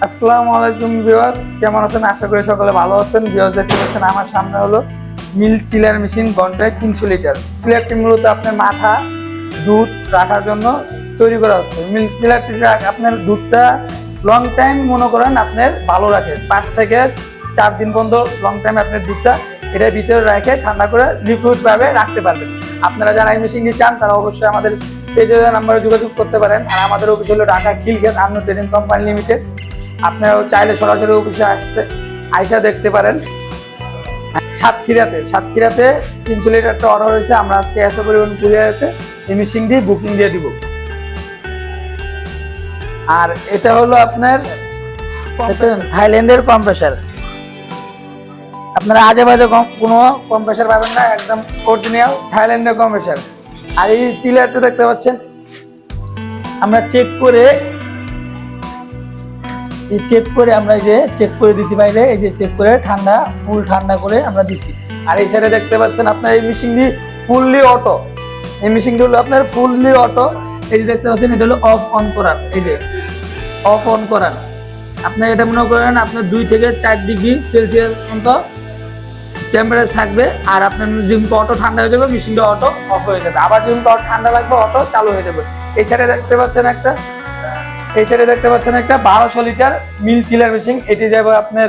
আসসালামু আলাইকুম ভিউয়ার্স, কেমন আছেন? আশা করি সকলে ভালো আছেন। ভিউয়ার্স, দেখতে পাচ্ছেন আমার সামনে হলো মিল্ক চিলার মেশিন ঘন্টায় 300 লিটার। চিলারটি মূলত আপনার মাথা দুধ রাখার জন্য তৈরি করা হচ্ছে। মিল্ক চিলারটি আপনার দুধটা লং টাইম মনে করেন আপনার ভালো রাখে, 5 থেকে 4 দিন পর্যন্ত লং টাইম আপনার দুধটা এটার ভিতরে রেখে ঠান্ডা করে লিকুইড ভাবে রাখতে পারবেন। আপনারা যারা এই মেশিনটি চান তারা অবশ্যই আমাদের পেজের নাম্বারে যোগাযোগ করতে পারেন। আর আমাদের অফিস হলো Dhaka Khilkhet Anna trading company limited. আপনারাও চাইলে সরাসরি অফিসে আইসা দেখতে পারেন। সাতক্ষীরাতে 300 লিটারটা অর্ডার হয়েছে। আমরা আজকে এসে পরিবহন কুরিয়ারেতে এই মেশিনটি বুকিং দিয়ে দিব। আর এটা হলো আপনার থাইল্যান্ডের কম্প্রেসার। আপনারা আজে বাজে কোনো কম্প্রেসার পাবেন না, একদম অরিজিনাল থাইল্যান্ডের কম্প্রেসার। আর এই চিলারটা দেখতে পাচ্ছেন, আমরা চেক করে আমরা চেক করে দিছি বাইরে, এই যে চেক করে ফুল ঠান্ডা করে আমরা দিছি। আর এই সাইডে দেখতে পাচ্ছেন আপনার এই মেশিনটি ফুললি অটো। এই মেশিনটি হলো আপনার ফুললি অটো। এই যে দেখতে পাচ্ছেন, এটা হলো অফ অন করার। এই যে অফ অন করার, আপনার এটা মনে করেন আপনার 2 থেকে 4 ডিগ্রি সেলসিয়াস পর্যন্ত টেম্পারেচার থাকবে। আর আপনার যেমন অটো ঠান্ডা হয়ে যাবে, মেশিনটা অটো অফ হয়ে যাবে। আবার যেমন ঠান্ডা লাগবে, অটো চালু হয়ে যাবে। এই সাইডে দেখতে পাচ্ছেন একটা 1200 লিটার মিল্ক চিলার মেশিন। এটি যাবে আপনার